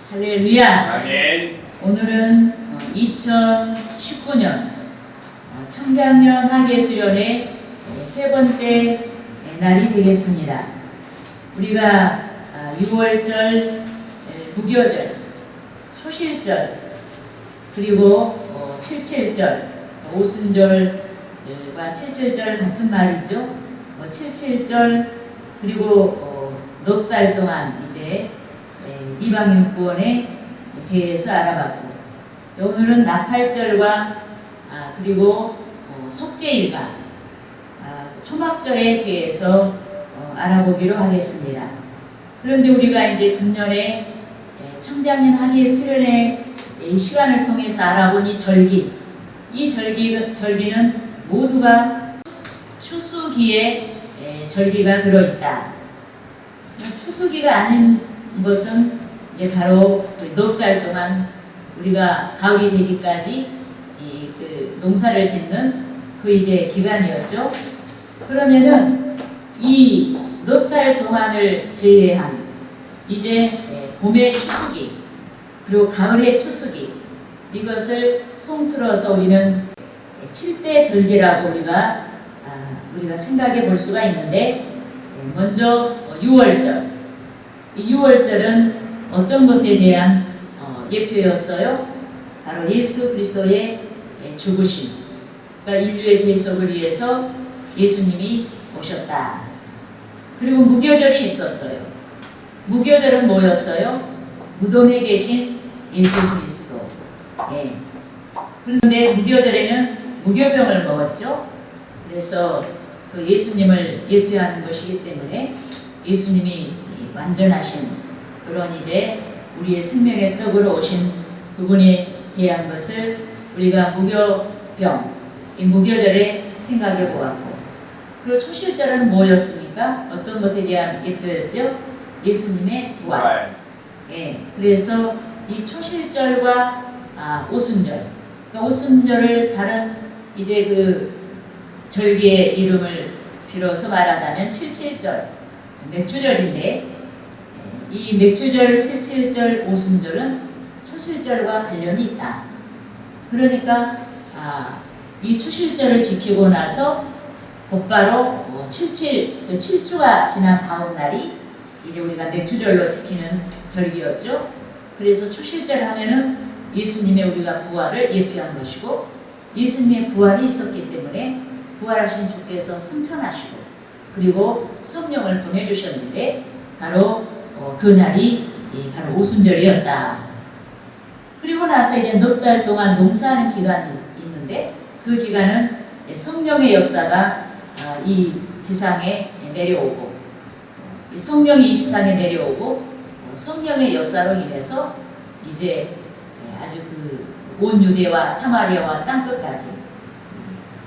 할렐루야. 아멘. 오늘은 2019년 청장년 학예수련의 세 번째 날이 되겠습니다. 우리가 6월절, 무교절, 초실절, 그리고 77절, 오순절과 77절 같은 말이죠. 77절, 그리고 넉 달 동안 이제 이방인 구원에 대해서 알아봤고, 오늘은 나팔절과 그리고 속죄일과 초막절에 대해서 알아보기로 하겠습니다. 그런데 우리가 이제 금년에 청장년 학예 수련의 시간을 통해서 알아본 이 절기, 이 절기는 모두가 추수기에 절기가 들어있다. 추수기가 아닌 것은 이제 바로 넉 달 동안 우리가 가을이 되기까지 그 농사를 짓는 그 이제 기간이었죠. 그러면은 이 넉 달 동안을 제외한 이제 봄의 추수기, 그리고 가을의 추수기, 이것을 통틀어서 우리는 7대 절기라고 우리가 생각해 볼 수가 있는데, 먼저 6월절. 이 6월절은 어떤 것에 대한 예표였어요? 바로 예수 그리스도의 죽으심, 그러니까 인류의 대속을 위해서 예수님이 오셨다. 그리고 무교절이 있었어요. 무교절은 뭐였어요? 무덤에 계신 예수 그리스도. 그런데 무교절에는 무교병을 먹었죠. 그래서 그 예수님을 예표하는 것이기 때문에 예수님이 완전하신 그런 이제 우리의 생명의 떡으로 오신 그분에 대한 것을 우리가 무교병, 이 무교절에 생각해 보았고, 그리고 초실절은 뭐였습니까? 어떤 것에 대한 예표였죠? 예수님의 부활. 그래서 이 초실절과 오순절, 그러니까 오순절을 다른 이제 그 절기의 이름을 빌어서 말하자면 77절, 맥주절인데, 이 맥주절, 77절, 오순절은 초실절과 관련이 있다. 그러니까 이 초실절을 지키고 나서 곧바로 7주가 지난 다음 날이 이제 우리가 맥주절로 지키는 절기였죠. 그래서 초실절 하면은 예수님의 우리가 부활을 예표한 것이고, 예수님의 부활이 있었기 때문에 부활하신 주께서 승천하시고 그리고 성령을 보내주셨는데, 바로 그 날이 바로 오순절이었다. 그리고 나서 이제 넉 달 동안 농사하는 기간이 있는데, 그 기간은 성령의 역사가 이 지상에 내려오고, 성령이 이 지상에 내려오고, 성령의 역사로 인해서 이제 아주 그 온 유대와 사마리아와 땅끝까지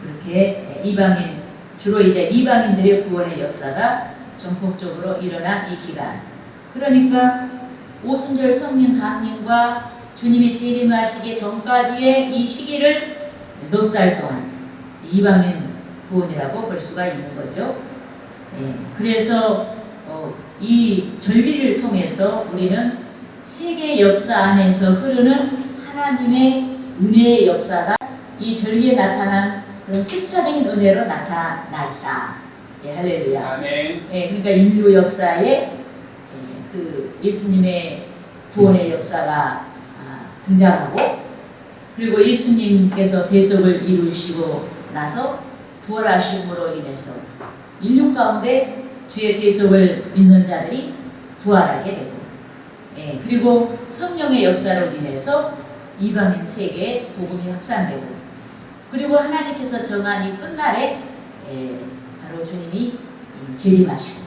그렇게 이방인, 주로 이제 이방인들의 구원의 역사가 전폭적으로 일어난 이 기간. 그러니까 오순절 성령 강림과 주님이 재림하시기 전까지의 이 시기를 넉 달 동안 이방인 구원이라고 볼 수가 있는 거죠. 그래서 이 절기를 통해서 우리는 세계 역사 안에서 흐르는 하나님의 은혜의 역사가 이 절기에 나타난 그런 순차적인 은혜로 나타나 있다. 할렐루야. 아멘. 그러니까 인류 역사에 그 예수님의 구원의 역사가 등장하고, 그리고 예수님께서 대속을 이루시고 나서 부활하심으로 인해서 인류 가운데 주의 대속을 믿는 자들이 부활하게 되고, 그리고 성령의 역사로 인해서 이방인 세계에 복음이 확산되고, 그리고 하나님께서 정한 이 끝날에 바로 주님이 재림하시고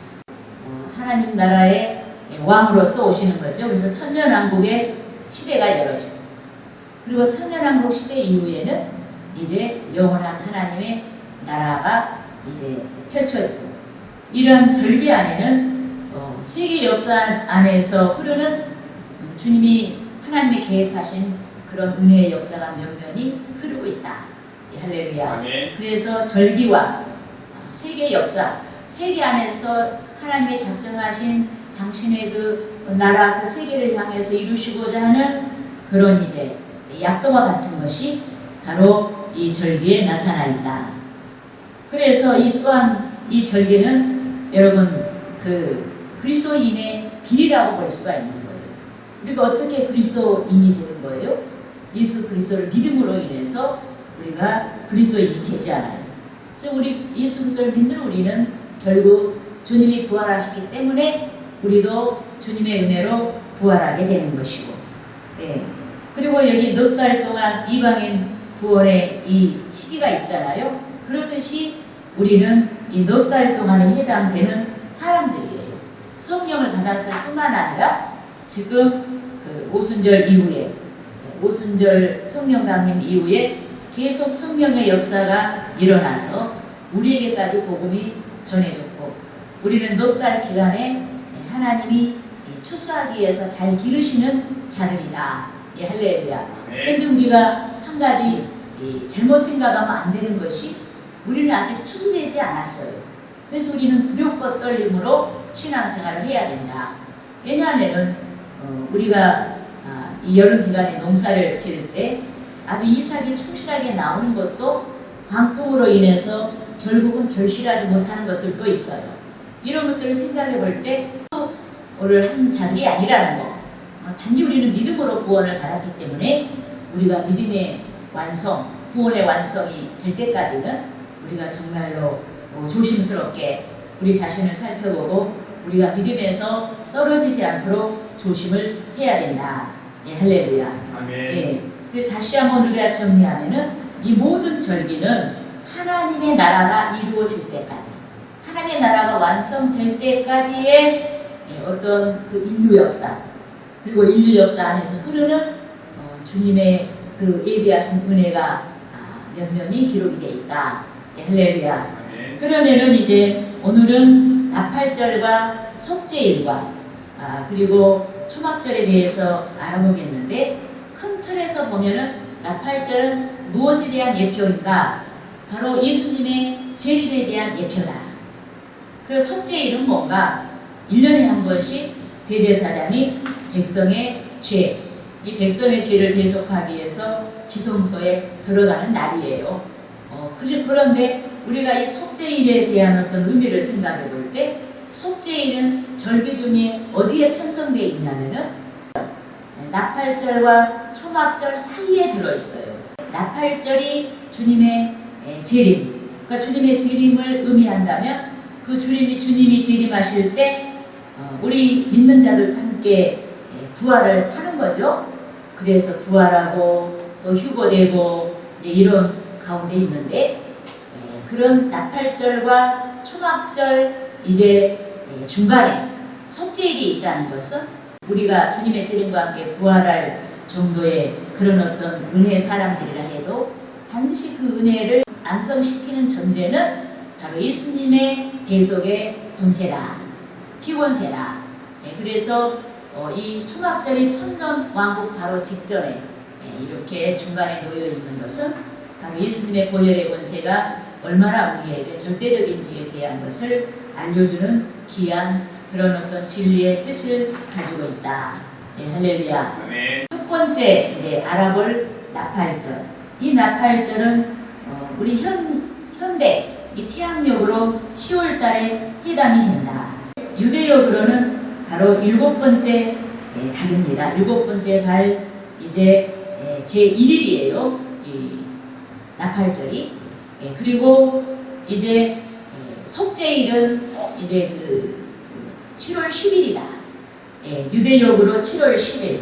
하나님 나라의 왕으로서 오시는 거죠. 그래서 천년왕국의 시대가 열어지고, 그리고 천년왕국 시대 이후에는 이제 영원한 하나님의 나라가 이제 펼쳐지고, 이런 절기 안에는 세계 역사 안에서 흐르는 주님이 하나님이 계획하신 그런 은혜의 역사가 면면이 흐르고 있다. 할렐루야. 아멘. 그래서 절기와 세계 역사, 세계 안에서 하나님이 작정하신 당신의 그 나라 그 세계를 향해서 이루시고자 하는 그런 이제 약도와 같은 것이 바로 이 절기에 나타나 있다. 그래서 이 또한 이 절기는 여러분 그 그리스도인의 길이라고 볼 수가 있는 거예요. 우리가 어떻게 그리스도인이 되는 거예요? 예수 그리스도를 믿음으로 인해서 우리가 그리스도인이 되지 않아요. 그래서 우리 예수 그리스도를 믿는 우리는 결국 주님이 부활하셨기 때문에 우리도 주님의 은혜로 부활하게 되는 것이고, 예. 그리고 여기 넉 달 동안 이방인 구원의 이 시기가 있잖아요. 그러듯이 우리는 이 넉 달 동안에 해당되는 사람들이에요. 성령을 받았을 뿐만 아니라 지금 그 오순절 이후에, 오순절 성령 강림 이후에 계속 성령의 역사가 일어나서 우리에게까지 복음이 전해졌고, 우리는 넉 달 기간에 하나님이 추수하기 위해서 잘 기르시는 자들이다. 예, 할렐루야. 그런데 우리가 한 가지 잘못 생각하면 안 되는 것이 우리는 아직 준비되지 않았어요. 그래서 우리는 두렵고 떨림으로 신앙생활을 해야 된다. 왜냐하면 우리가 이 여름 기간에 농사를 지을 때 아주 이삭이 충실하게 나오는 것도 광풍으로 인해서 결국은 결실하지 못하는 것들도 있어요. 이런 것들을 생각해 볼 때 오늘 한 자들이 아니라는 거. 단지 우리는 믿음으로 구원을 받았기 때문에 우리가 믿음의 완성, 구원의 완성이 될 때까지는 우리가 정말로 조심스럽게 우리 자신을 살펴보고 우리가 믿음에서 떨어지지 않도록 조심을 해야 된다. 예, 할렐루야. 아멘. 예. 다시 한번 우리가 정리하면은 이 모든 절기는 하나님의 나라가 이루어질 때까지, 하나님의 나라가 완성될 때까지의 어떤 그 인류 역사, 그리고 인류 역사 안에서 흐르는 주님의 그 예비하신 은혜가 몇 면이 기록이 되어 있다. 예, 할렐루야. 그러면은 이제 오늘은 나팔절과 속죄일과 그리고 초막절에 대해서 알아보겠는데, 큰 틀에서 보면은 나팔절은 무엇에 대한 예표인가? 바로 예수님의 재림에 대한 예표다. 그리고 속죄일은 뭔가? 1년에 한 번씩 대제사장이 백성의 죄, 이 백성의 죄를 대속하기 위해서 지성소에 들어가는 날이에요. 그런데 우리가 이 속죄일에 대한 어떤 의미를 생각해 볼 때, 속죄일은 절기 중에 어디에 편성되어 있냐면은 나팔절과 초막절 사이에 들어있어요. 나팔절이 주님의 재림, 그러니까 주님의 재림을 의미한다면 그 주님이 재림하실 때 우리 믿는 자들 함께 부활을 하는 거죠. 그래서 부활하고 또 휴거되고 이런 가운데 있는데, 그런 나팔절과 초막절 이제 중간에 속죄일이 있다는 것은 우리가 주님의 재림과 함께 부활할 정도의 그런 어떤 은혜의 사람들이라 해도 반드시 그 은혜를 완성시키는 전제는 바로 예수님의 대속의 본세라, 피권세라. 그래서 이 초막절이 천년 왕국 바로 직전에 이렇게 중간에 놓여 있는 것은 바로 예수님의 보혈의 권세가 얼마나 우리에게 절대적인지에 대한 것을 알려주는 귀한 그런 어떤 진리의 뜻을 가지고 있다. 예, 할렐루야. 아멘. 첫 번째 이제 알아볼 나팔절. 이 나팔절은 우리 현대 이 태양력으로 10월 달에 해당이 된다. 유대력으로는 바로 7번째 달입니다. 7번째 달 이제 제1일이에요. 이 나팔절이. 그리고 이제 속죄일은 이제 그 7월 10일이다. 유대력으로 7월 10일.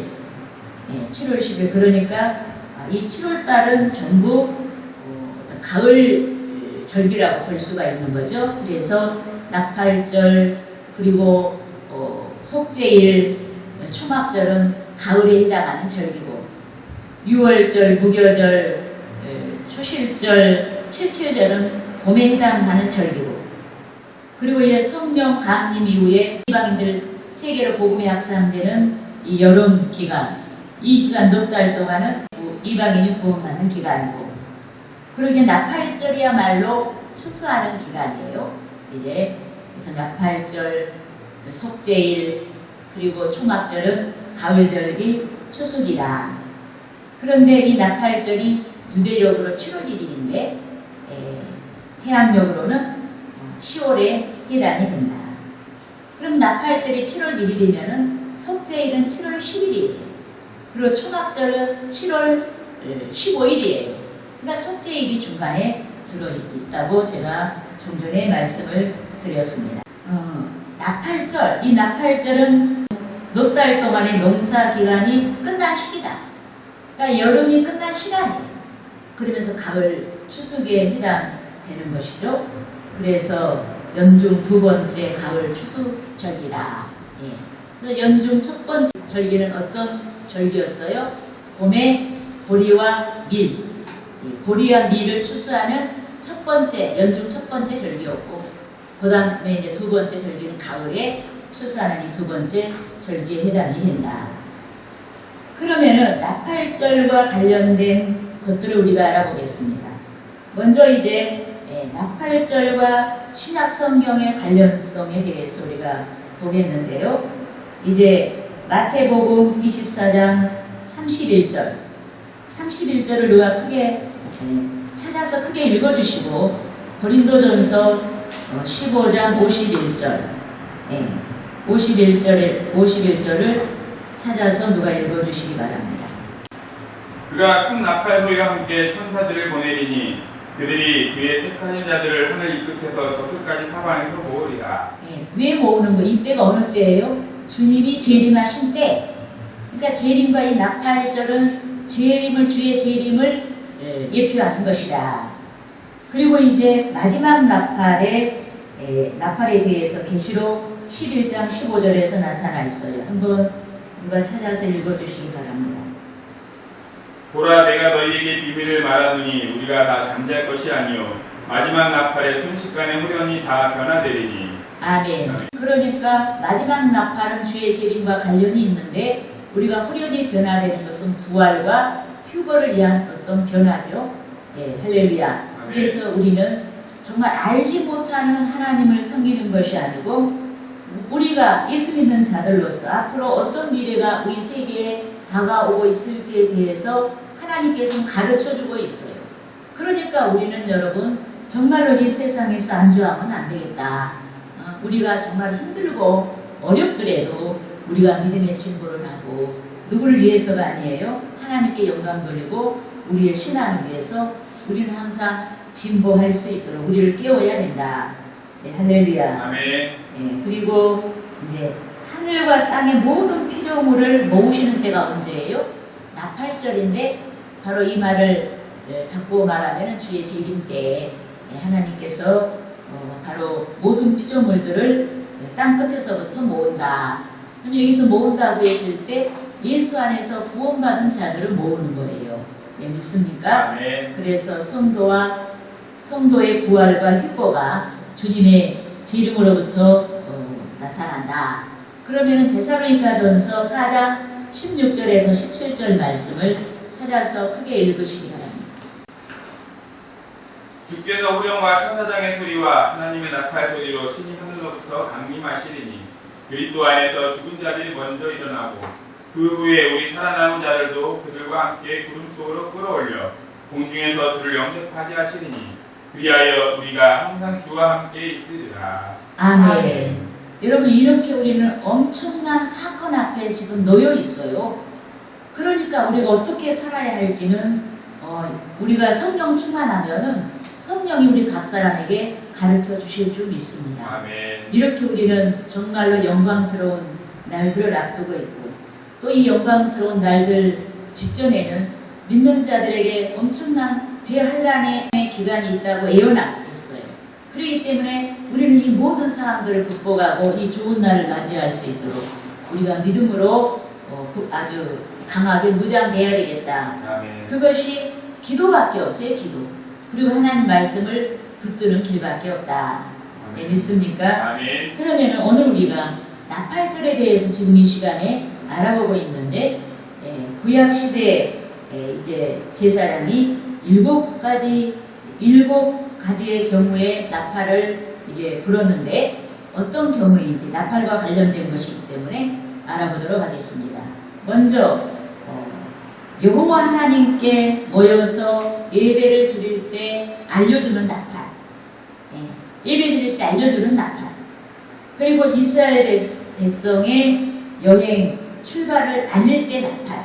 7월 10일. 그러니까 이 7월 달은 전부 어떤 가을 절기라고 볼 수가 있는 거죠. 그래서 나팔절 그리고 속죄일, 초막절은 가을에 해당하는 절기고, 6월절, 무교절, 초실절, 칠칠절은 봄에 해당하는 절기고, 그리고 이제 성령 강림 이후에 이방인들 세계로 복음이 확산되는 이 여름 기간, 이 기간 넉 달 동안은 이방인이 구원받는 기간이고, 그러게 나팔절이야말로 추수하는 기간이에요. 이제 그래서 나팔절, 속죄일, 그리고 초막절은 가을절기 추수기다. 그런데 이 나팔절이 유대력으로 7월 1일인데 태양력으로는 10월에 해당이 된다. 그럼 나팔절이 7월 1일이면은 속죄일은 7월 10일이에요. 그리고 초막절은 7월 15일이에요. 그러니까 속죄일이 중간에 들어있다고 제가 좀 전에 말씀을 드렸습니다. 나팔절, 이 나팔절은 넉 달 동안의 농사 기간이 끝난 시기다. 그러니까 여름이 끝난 시간이에요. 그러면서 가을 추수기에 해당되는 것이죠. 그래서 연중 두 번째 가을 추수절기다. 예. 그래서 연중 첫 번째 절기는 어떤 절기였어요? 봄에 보리와 밀, 보리와 밀을 추수하는 첫 번째, 연중 첫 번째 절기였고, 그 다음에 이제 두 번째 절기는 가을에 추수하는 이 두 번째 절기에 해당이 된다. 그러면은 나팔절과 관련된 것들을 우리가 알아보겠습니다. 먼저 이제 나팔절과 신약 성경의 관련성에 대해서 우리가 보겠는데요. 이제 마태복음 24장 31절을 누가 크게 찾아서 크게 읽어주시고, 고린도전서 15장 51절 51절을 찾아서 누가 읽어주시기 바랍니다. 그가 큰 나팔 소리와 함께 천사들을 보내리니 그들이 그의 택하신 자들을 하늘 이 끝에서 저 끝까지 사방에서 모으리라. 왜 모으는 거? 이때가 어느 때예요? 주님이 재림하신 때. 그러니까 재림과 이 나팔절은 주의 재림을 예표하는 것이다. 그리고 이제 마지막 나팔에 대해서 계시록 11장 15절에서 나타나 있어요. 한번 누가 찾아서 읽어주시기 바랍니다. 보라, 내가 너희에게 비밀을 말하노니 우리가 다 잠잘 것이 아니요 마지막 나팔에 순식간에 후련히 다 변화되리니. 아멘. 그러니까 마지막 나팔은 주의 재림과 관련이 있는데, 우리가 후련히 변화되는 것은 부활과 휴거를 위한 어떤 변화죠. 할렐루야. 그래서 우리는 정말 알지 못하는 하나님을 섬기는 것이 아니고, 우리가 예수 믿는 자들로서 앞으로 어떤 미래가 우리 세계에 다가오고 있을지에 대해서 하나님께서는 가르쳐주고 있어요. 그러니까 우리는 여러분 정말로 이 세상에서 안주하면 안 되겠다. 우리가 정말 힘들고 어렵더라도 우리가 믿음의 진보를 하고, 누구를 위해서가 아니에요. 하나님께 영광 돌리고 우리의 신앙을 위해서 우리는 항상 진보할 수 있도록 우리를 깨워야 된다. 할렐루야. 아멘. 그리고 이제 하늘과 땅의 모든 피조물을 모으시는 때가 언제예요? 나팔절인데, 바로 이 말을 바꾸어 말하면 주의 재림 때 하나님께서 바로 모든 피조물들을 땅 끝에서부터 모은다. 여기서 모은다고 했을 때 예수 안에서 구원받은 자들을 모으는 거예요. 믿습니까? 아멘. 그래서 성도의 부활과 휴거가 주님의 재림으로부터 나타난다. 그러면 데살로니가전서 4장 16절에서 17절 말씀을 찾아서 크게 읽으시기 바랍니다. 주께서 후령과 천사장의 소리와 하나님의 나팔 소리로 신이 하늘로부터 강림하시리니 그리스도 안에서 죽은 자들이 먼저 일어나고 그 후에 우리 살아남은 자들도 그들과 함께 구름 속으로 끌어올려 공중에서 주를 영접하게 하시리니 그리하여 우리가 항상 주와 함께 있으리라. 아멘. 여러분, 이렇게 우리는 엄청난 사건 앞에 지금 놓여 있어요. 그러니까 우리가 어떻게 살아야 할지는 우리가 성령 충만하면은 성령이 우리 각 사람에게 가르쳐 주실 줄 믿습니다. 아멘. 이렇게 우리는 정말로 영광스러운 날들을 앞두고 있고, 또 이 영광스러운 날들 직전에는 믿는 자들에게 엄청난 대환란의 기간이 있다고 예언했어요. 그렇기 때문에 우리는 이 모든 상황들을 극복하고 이 좋은 날을 맞이할 수 있도록 우리가 믿음으로 아주 강하게 무장돼야 되겠다. 아멘. 그것이 기도밖에 없어요. 기도. 그리고 하나님 말씀을 붙드는 길밖에 없다. 네, 믿습니까? 아멘. 그러면 오늘 우리가 나팔절에 대해서 지금 이 시간에 알아보고 있는데, 구약 시대에 이제 제사장이 7가지의 경우에 나팔을 이제 불었는데, 어떤 경우인지 나팔과 관련된 것이기 때문에 알아보도록 하겠습니다. 먼저 여호와 하나님께 모여서 예배를 드릴 때 알려주는 나팔, 예배 드릴 때 알려주는 나팔, 그리고 이스라엘 백성의 여행 출발을 알릴 때 나팔,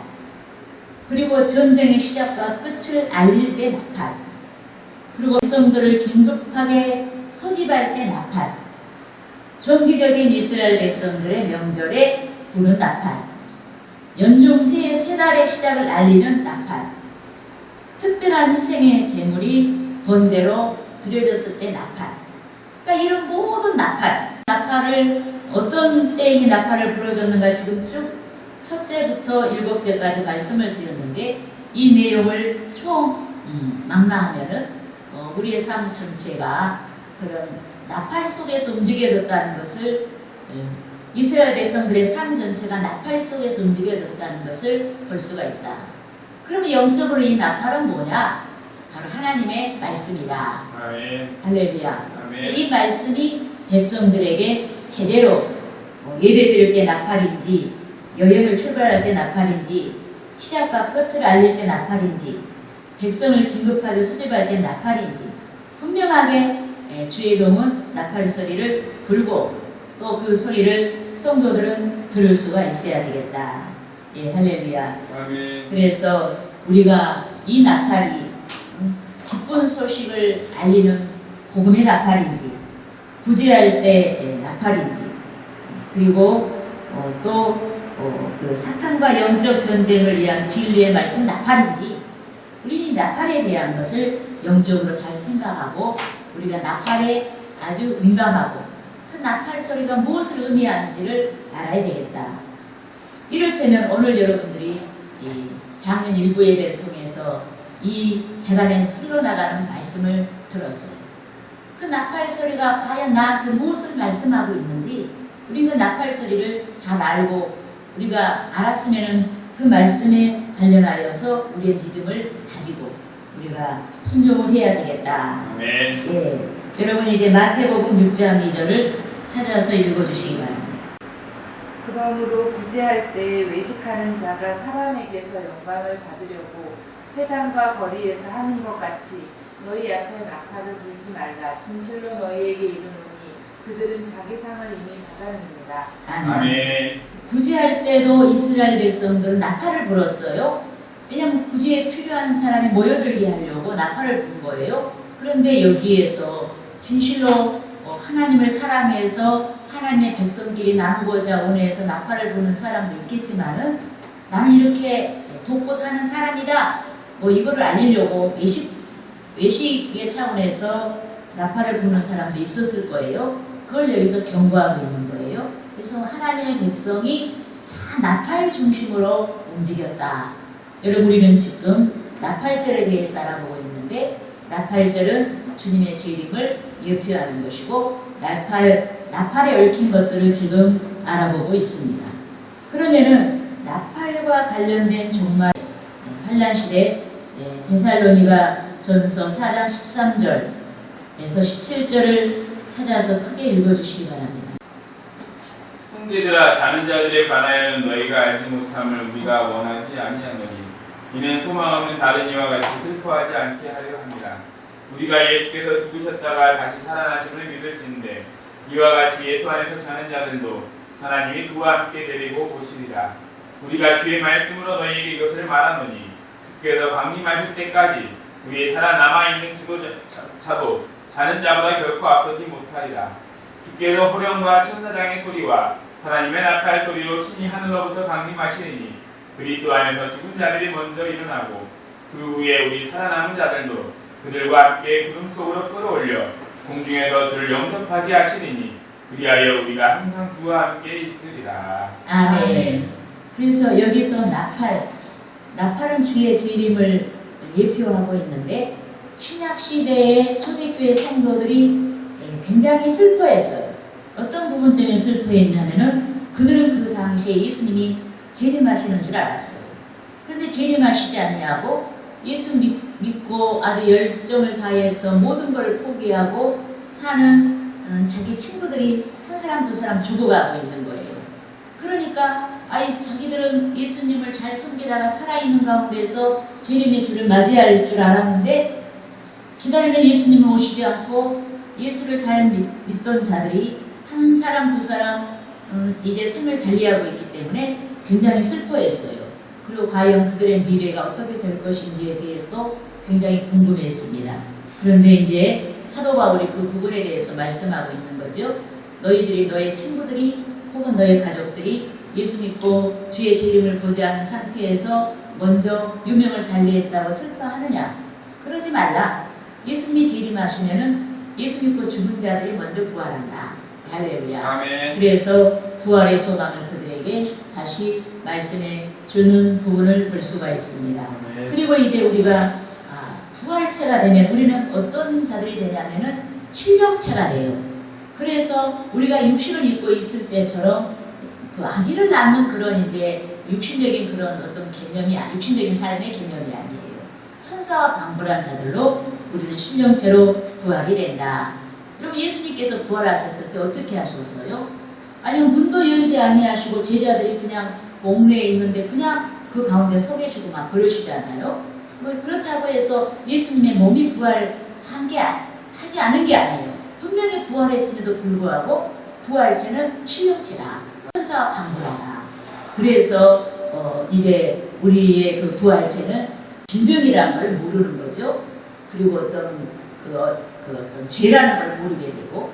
그리고 전쟁의 시작과 끝을 알릴 때 나팔, 그리고 백성들을 긴급하게 소집할 때 나팔, 정기적인 이스라엘 백성들의 명절에 부는 나팔, 연중 새해 세 달의 시작을 알리는 나팔, 특별한 희생의 제물이 번제로 드려졌을 때 나팔. 그러니까 이런 모든 나팔을 어떤 때에 이 나팔을 불어줬는가 지금 쭉 첫째부터 일곱째까지 말씀을 드렸는데, 이 내용을 총 망라하면은 우리의 삶 전체가 그런 나팔 속에서 움직여졌다는 것을, 이스라엘 백성들의 삶 전체가 나팔 속에서 움직여졌다는 것을 볼 수가 있다. 그러면 영적으로 이 나팔은 뭐냐? 바로 하나님의 말씀이다. 아멘. 할렐루야. 아멘. 그래서 이 말씀이 백성들에게 제대로 예배 드릴 때 나팔인지, 여행을 출발할 때 나팔인지, 시작과 끝을 알릴 때 나팔인지, 백성을 긴급하게 소집할 때 나팔인지 분명하게 주의 종은 나팔 소리를 불고 또 그 소리를 성도들은 들을 수가 있어야 되겠다. 예, 할렐루야. 아멘. 그래서 우리가 이 나팔이 기쁜 소식을 알리는 복음의 나팔인지, 구제할 때 나팔인지, 그리고 또 그 사탄과 영적 전쟁을 위한 진리의 말씀 나팔인지, 우리는 나팔에 대한 것을 영적으로 잘 생각하고 우리가 나팔에 아주 민감하고 그 나팔 소리가 무엇을 의미하는지를 알아야 되겠다. 이를테면 오늘 여러분들이 이 작년 일부 예배를 통해서 이 제가 흘러나가는 말씀을 들었어요. 그 나팔 소리가 과연 나한테 무엇을 말씀하고 있는지 우리 그 나팔 소리를 잘 알고 우리가 알았으면은 그 말씀에 관련하여서 우리의 믿음을 가지고 우리가 순종을 해야 되겠다. 아멘. 예, 여러분이 이제 마태복음 6장 2절을 찾아서 읽어주시기 바랍니다. 그러므로 구제할 때 외식하는 자가 사람에게서 영광을 받으려고 회당과 거리에서 하는 것 같이 너희 앞에 나팔을 불지 말라. 진실로 너희에게 이르노니 그들은 자기 상을 이미 받았느니라. 아멘. 구제할 때도 이스라엘 백성들은 나팔을 불었어요. 왜냐하면 구제에 필요한 사람이 모여들게 하려고 나팔을 부른 거예요. 그런데 여기에서 진실로 하나님을 사랑해서 하나님의 백성끼리 나누고자 원해서 나팔을 부는 사람도 있겠지만은 나는 이렇게 돕고 사는 사람이다. 이거를 알리려고 외식의 차원에서 나팔을 부는 사람도 있었을 거예요. 그걸 여기서 경고하고 있는 거예요. 그래서 하나님의 백성이 다 나팔 중심으로 움직였다. 여러분, 우리는 지금 나팔절에 대해서 알아보고 있는데, 나팔절은 주님의 재림을 예표하는 것이고 나팔에 얽힌 것들을 지금 알아보고 있습니다. 그러면은 나팔과 관련된 종말 환란시대 데살로니가 전서 4장 13절에서 17절을 찾아서 크게 읽어주시기 바랍니다. 형제들아, 자는 자들에 관하여는 너희가 알지 못함을 우리가 원하지 아니하노니 이는 소망 없는 다른 이와 같이 슬퍼하지 않게 하려 합니다. 우리가 예수께서 죽으셨다가 다시 살아나심을 믿을진데 이와 같이 예수 안에서 자는 자들도 하나님이 그와 함께 데리고 오시리라. 우리가 주의 말씀으로 너희에게 이것을 말하노니 주께서 강림하실 때까지 우리의 살아남아있는 지도자도 자는 자보다 결코 앞서지 못하리라. 주께서 호령과 천사장의 소리와 하나님의 나팔 소리로 친히 하늘로부터 강림하시리니 그리스도 안에서 죽은 자들이 먼저 일어나고 그 후에 우리 살아남은 자들도 그들과 함께 구름 속으로 끌어올려 공중에서 주를 영접하게 하시리니 그리하여 우리가 항상 주와 함께 있으리라. 아멘. 그래서 여기서 나팔은 주의 재림을 예표하고 있는데, 신약 시대의 초대교회 성도들이 굉장히 슬퍼했어요. 어떤 부분 때문에 슬퍼했냐면은 그들은 그 당시에 예수님이 재림하시는 줄 알았어요. 그런데 재림하시지 않냐고 예수 믿고 아주 열정을 다해서 모든 걸 포기하고 사는 자기 친구들이 한 사람 두 사람 죽어가고 있는 거예요. 그러니까 아이 자기들은 예수님을 잘 섬기다가 살아있는 가운데서 재림의 주를 맞이할 줄 알았는데 기다리는 예수님은 오시지 않고 예수를 잘 믿던 자들이 한 사람 두 사람 이제 삶을 달리하고 있기 때문에 굉장히 슬퍼했어요. 그리고 과연 그들의 미래가 어떻게 될 것인지에 대해서도 굉장히 궁금했습니다. 그런데 이제 사도 바울이 그 부분에 대해서 말씀하고 있는 거죠. 너희들이 너의 친구들이 혹은 너의 가족들이 예수 믿고 주의 재림을 보지 않은 상태에서 먼저 유명을 달리했다고 슬퍼하느냐? 그러지 말라. 예수님이 재림하시면은 예수 믿고 죽은 자들이 먼저 부활한다. 할렐루야. 아멘. 그래서 부활의 소망을 그들에게 다시 말씀해 주는 부분을 볼 수가 있습니다. 아멘. 그리고 이제 우리가 부활체가 되면 우리는 어떤 자들이 되냐면은 신령체가 돼요. 그래서 우리가 육신을 입고 있을 때처럼 그 아기를 낳는 그런 이제 육신적인 그런 어떤 개념이 육신적인 삶의 개념이 아니에요. 천사와 방불한 자들로 우리는 신령체로 부활이 된다. 여러분 예수님께서 부활하셨을 때 어떻게 하셨어요? 아니 문도 열지 아니하시고 제자들이 그냥 옥내에 있는데 그냥 그 가운데 서 계시고 막 그러시잖아요. 그렇다고 해서 예수님의 몸이 부활한 게 하지 않은 게 아니에요. 분명히 부활했음에도 불구하고 부활체는 신령체다. 천사와 방불하다. 그래서 이제 우리의 그 부활체는 질병이라는 걸 모르는 거죠. 그리고 어떤 어떤 죄라는 걸 모르게 되고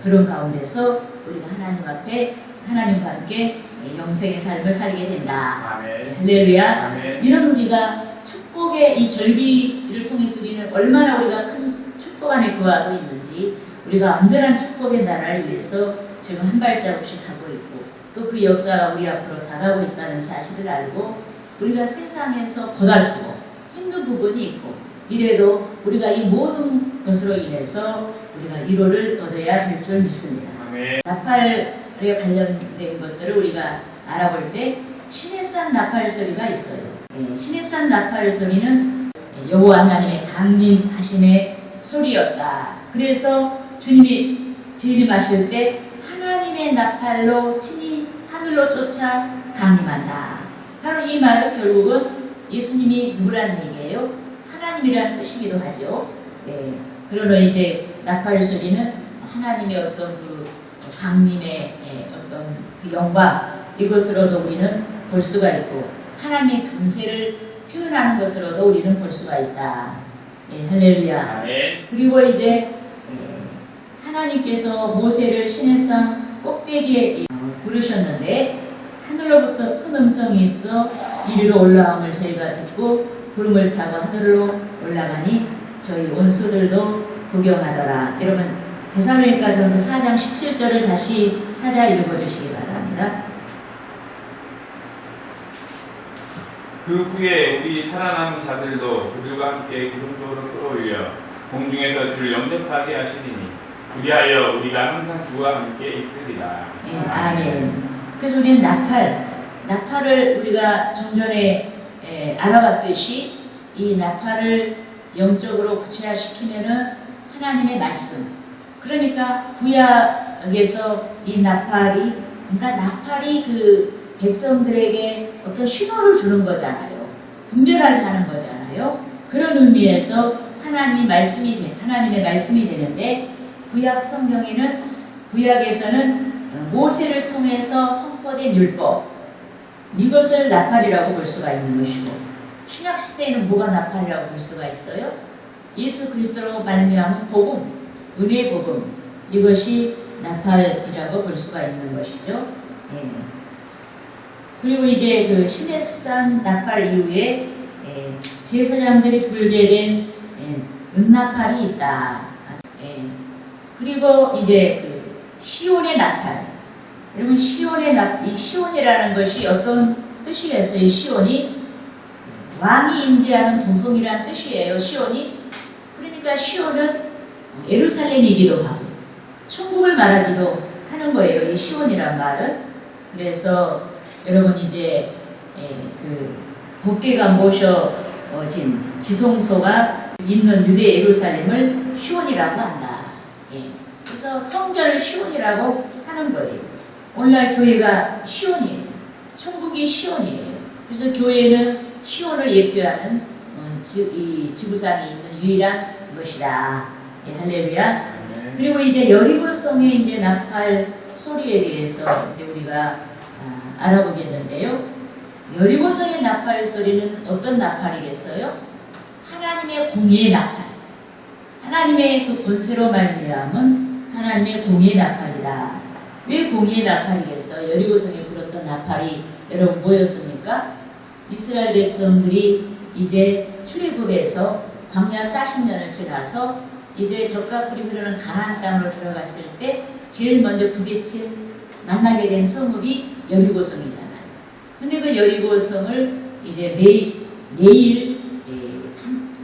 그런 가운데서 우리가 하나님 앞에 하나님과 함께 영생의 삶을 살게 된다. 아멘. 할렐루야. 아멘. 이런 우리가 축복의 이 절기를 통해서 우리는 얼마나 우리가 큰 축복 안에 거하고 있는지 우리가 완전한 축복의 나라를 위해서 지금 한 발자국씩 가고 있고 또 그 역사가 우리 앞으로 다가오고 있다는 사실을 알고 우리가 세상에서 고달프고 힘든 부분이 있고 이래도 우리가 이 모든 것으로 인해서 우리가 위로를 얻어야 될 줄 믿습니다. 아멘. 나팔에 관련된 것들을 우리가 알아볼 때 시내산 나팔 소리가 있어요. 시내산 나팔 소리는 여호와 하나님의 강림하심의 소리였다. 그래서 주님이 재림하실 때 하나님의 나팔로 친히 하늘로 쫓아 강림한다. 바로 이 말은 결국은 예수님이 누구라는 얘기예요? 하나님이라는 뜻이기도 하죠. 그러나 이제 나팔 소리는 하나님의 어떤 그 강림의 어떤 그 영광 이것으로도 우리는 볼 수가 있고 하나님의 권세를 표현하는 것으로도 우리는 볼 수가 있다. 할렐루야. 아멘. 그리고 이제 하나님께서 모세를 시내산 꼭대기에 부르셨는데 하늘로부터 큰 음성이 있어 이리로 올라옴을 저희가 듣고 구름을 타고 하늘로 올라가니 저희 원수들도 구경하더라. 여러분 데살로니가전서 4장 17절을 다시 찾아 읽어주시기 바랍니다. 그 후에 우리 살아남은 자들도 그들과 함께 구름 쪽으로 끌어올려 공중에서 주를 영접하게 하시리니 그리하여 우리가 항상 주와 함께 있으리라. 아멘. 그래서 우리는 나팔을 우리가 좀 전에 알아봤듯이 이 나팔을 영적으로 구체화시키면은 하나님의 말씀. 그러니까 구약에서 이 나팔이 그 백성들에게 어떤 신호를 주는 거잖아요. 분별하게 하는 거잖아요. 그런 의미에서 하나님의 말씀이 되는데 구약 성경에는 구약에서는 모세를 통해서 선포된 율법 이것을 나팔이라고 볼 수가 있는 것이고 신약 시대에는 뭐가 나팔이라고 볼 수가 있어요? 예수 그리스도로 말미암은 복음, 은혜의 복음 이것이 나팔이라고 볼 수가 있는 것이죠. 그리고 이제 그 시내산 나팔 이후에 제사장들이 불게 된 은나팔이 있다. 그리고 이제 그 시온의 나팔. 여러분 이 시온이라는 것이 어떤 뜻이겠어요? 시온이 왕이 임재하는 도성이라는 뜻이에요. 시온이. 그러니까 시온은 예루살렘이기도 하고 천국을 말하기도 하는 거예요. 이 시온이란 말은. 그래서 여러분 이제 그 법궤가 모셔진 지성소가 있는 유대 예루살렘을 시온이라고 한다. 그래서 성전을 시온이라고 하는 거예요. 오늘날 교회가 시온이에요. 천국이 시온이에요. 그래서 교회는 시온을 예표하는 이 지구상에 있는 유일한 것이다. 예, 할렐루야. 그리고 이제 여리고성의 이제 나팔 소리에 대해서 이제 우리가 알아보겠는데요. 여리고성의 나팔 소리는 어떤 나팔이겠어요? 하나님의 공의의 나팔. 하나님의 그 권세로 말미암은 하나님의 공의의 나팔이다. 왜 공의의 나팔이겠어? 여리고성에 불었던 나팔이 여러분 뭐였습니까? 이스라엘 백성들이 이제 출애굽에서 광야 40년을 지나서 이제 적과 꿀이 흐르는 가나안 땅으로 들어갔을 때 제일 먼저 부딪힌 만나게 된 성읍이 여리고성이잖아요. 근데 그 여리고성을 이제 매일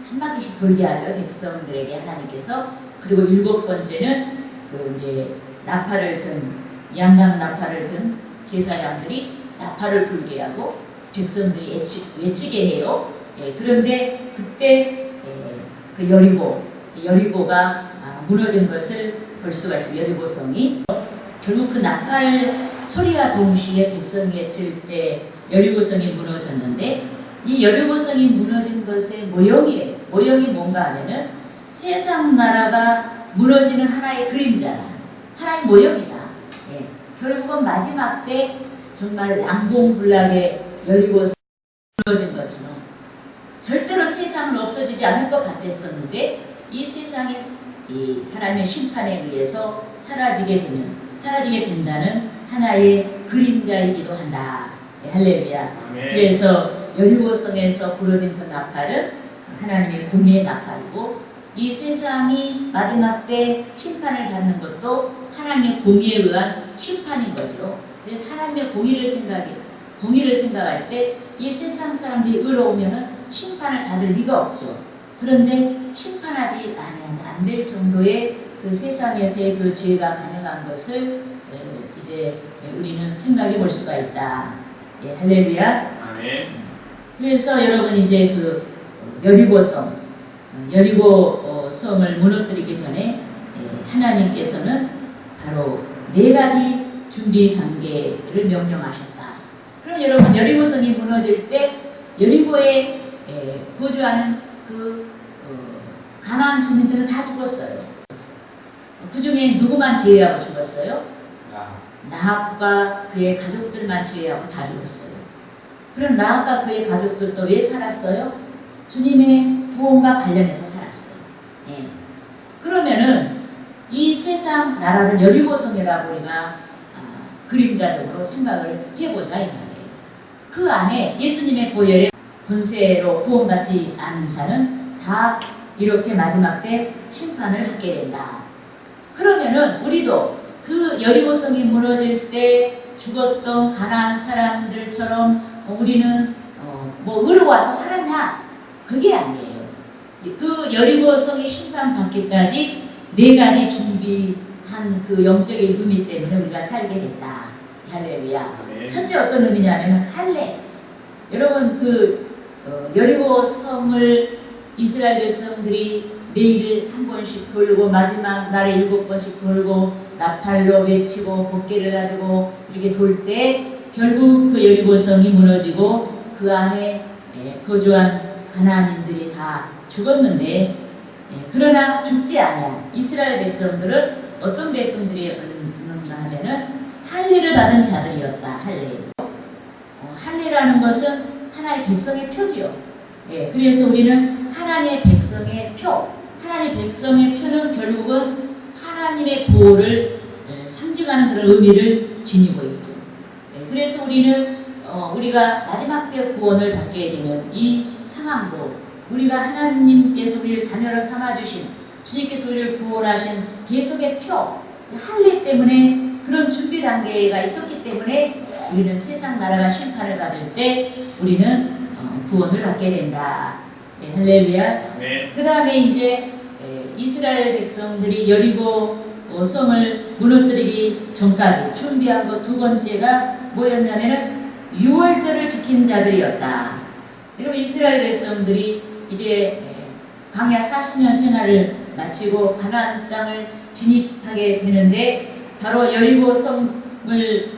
한 바퀴씩 돌게 하죠. 백성들에게 하나님께서. 그리고 7번째는 그 이제 나팔을 든 양감 나팔을 든 제사장들이 나팔을 불게 하고 백성들이 외치게 해요. 예, 그런데 그때 그 여리고가 무너진 것을 볼 수가 있어요. 여리고성이. 결국 그 나팔 소리와 동시에 백성이 외칠 때 여리고성이 무너졌는데 이 여리고성이 무너진 것의 모형이에요. 모형이 뭔가 하면은 세상 나라가 무너지는 하나의 그림자다. 하나의 모형이다. 예, 결국은 마지막 때 정말 낭봉불락의 여리고성이 무너진 것처럼 절대로 세상은 없어지지 않을 것 같았었는데 이 세상이 이 하나님의 심판에 의해서 사라지게 된다는 하나의 그림자이기도 한다. 네, 할렐루야. 아멘. 그래서 여리고성에서 부러진 그 나팔은 하나님의 공의의 나팔이고 이 세상이 마지막 때 심판을 받는 것도 하나님의 공의에 의한 심판인 거죠. 그래서 하나님의 공의를 생각할 때 이 세상 사람들이 의로우면은 심판을 받을 리가 없죠. 그런데 심판하지 안 될 정도의 그 세상에서의 그 죄가 가능한 것을 이제 우리는 생각해 볼 수가 있다. 예, 할렐루야. 아멘. 그래서 여러분 이제 그 여리고성을 무너뜨리기 전에 하나님께서는 바로 4가지 준비 단계를 명령하셨다. 그럼 여러분 여리고성이 무너질 때 여리고에 거주하는 그 가나안 주민들은 다 죽었어요. 그 중에 누구만 제외하고 죽었어요? 나합과 그의 가족들만 제외하고 다 죽었어요. 그럼 나합과 그의 가족들도 왜 살았어요? 주님의 구원과 관련해서 살았어요. 예. 그러면은 이 세상 나라를 여리고성이라고 우리가 그림자적으로 생각을 해보자 이 말이에요. 그 안에 예수님의 보혈의 권세로 구원받지 않은 자는 다 이렇게 마지막 때 심판을 받게 된다. 그러면은 우리도 그 여리고성이 무너질 때 죽었던 가나안 사람들처럼 우리는 뭐 의로워서 살았냐? 그게 아니에요. 그 여리고성이 심판받기까지 4가지 준비한 그 영적인 의미 때문에 우리가 살게 됐다. 할렐루야. 네. 첫째 어떤 의미냐면 할례. 여러분 그 여리고성을 이스라엘 백성들이 매일 한 번씩 돌고 마지막 날에 7번씩 돌고 나팔로 외치고 번개를 가지고 이렇게 돌 때 결국 그 여리고성이 무너지고 그 안에 거주한 가나안인들이 다 죽었는데 그러나 죽지 아니한 이스라엘 백성들은 어떤 백성들이었는가 하면은 할례를 받은 자들이었다. 할례. 할례라는 것은 하나의 백성의 표지요. 예, 그래서 우리는 하나님의 백성의 표. 하나님의 백성의 표는 결국은 하나님의 보호를 상징하는 그런 의미를 지니고 있죠. 예, 그래서 우리는 우리가 마지막 때 구원을 받게 되는 이 상황도 우리가 하나님께서 우리를 자녀로 삼아주신 주님께서 우리를 구원하신 계속의 표, 할례 때문에 그런 준비 단계가 있었기 때문에 우리는 세상 나라가 심판을 받을 때 우리는 구원을 받게 된다. 네, 할렐루야. 네. 그 다음에 이제 이스라엘 백성들이 여리고 성을 무너뜨리기 전까지 준비한 것 2번째가 뭐였냐면은 유월절을 지킨 자들이었다. 여러분 이스라엘 백성들이 이제 광야 40년 생활을 마치고 가나안 땅을 진입하게 되는데 바로 여리고 성을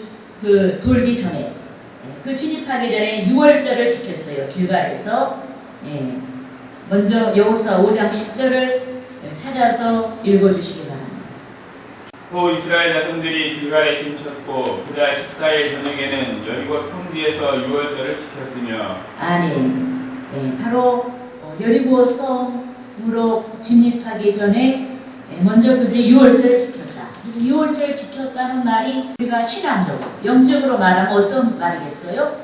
돌기 전에 그 진입하기 전에 6월절을 지켰어요. 길갈에서. 예. 먼저 여호수아 5장 10절을 찾아서 읽어주시기 바랍니다. 또 이스라엘 자손들이 길갈에 김쳤고 그달 14일 저녁에는 여리고 성 뒤에서 6월절을 지켰으며. 아멘. 예, 바로 여리고 성으로 진입하기 전에 먼저 그들이 6월절을 지켰다. 그래서 6월절을 지켰다는 말이 우리가 신앙적으로, 영적으로 말하면 어떤 말이겠어요?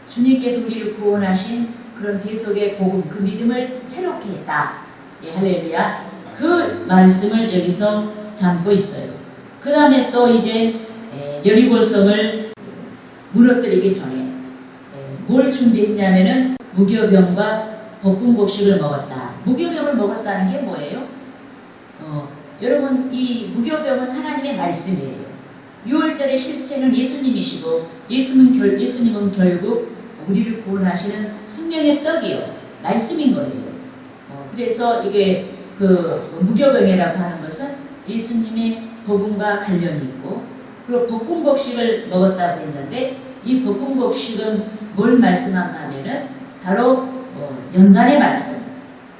주님께서 우리를 구원하신 그런 대속의 복음, 그 믿음을 새롭게 했다. 예, 할렐루야. 그 말씀을 여기서 담고 있어요. 그 다음에 또 이제 여리고성을 무너뜨리기 전에 뭘 준비했냐면은 무교병과 볶음곡식을 먹었다. 무교병을 먹었다는 게 뭐예요? 여러분, 이 무교병은 하나님의 말씀이에요. 6월절의 실체는 예수님이시고 예수님은 결국 우리를 구원하시는 생명의 떡이요. 말씀인 거예요. 그래서 이게 그 무교병이라고 하는 것은 예수님의 복음과 관련이 있고, 그리고 볶음곡식을 먹었다고 했는데 이 볶음곡식은 뭘 말씀한가 하면은 바로 연단의 말씀.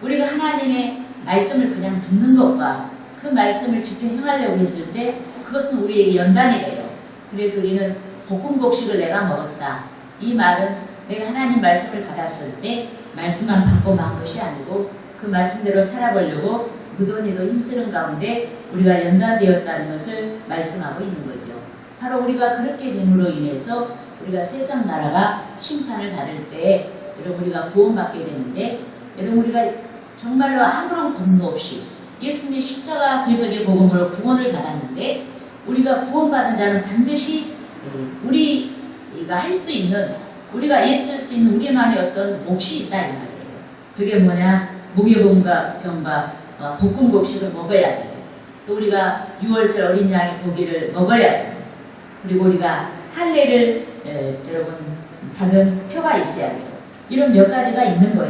우리가 하나님의 말씀을 그냥 듣는 것과 그 말씀을 직접 행하려고 했을 때 그것은 우리에게 연단이 돼요. 그래서 우리는 볶음곡식을 내가 먹었다. 이 말은 내가 하나님 말씀을 받았을 때 말씀만 받고 만 것이 아니고 그 말씀대로 살아보려고 무던히도 힘쓰는 가운데 우리가 연단되었다는 것을 말씀하고 있는 거죠. 바로 우리가 그렇게 됨으로 인해서 우리가 세상 나라가 심판을 받을 때 여러분 우리가 구원받게 되는데, 여러분 우리가 정말로 아무런 공도 없이 예수님의 십자가 대속의 복음으로 구원을 받았는데, 우리가 구원받은 자는 반드시 우리가 할 수 있는, 우리가 예수 할 수 있는 우리만의 어떤 몫이 있다 이 말이에요. 그게 뭐냐? 무교병과 볶음곡식을 먹어야 돼요. 또 우리가 6월절 어린 양의 고기를 먹어야 돼요. 그리고 우리가 할례를 여러분 받은 표가 있어야 돼요. 이런 몇 가지가 있는 거예요.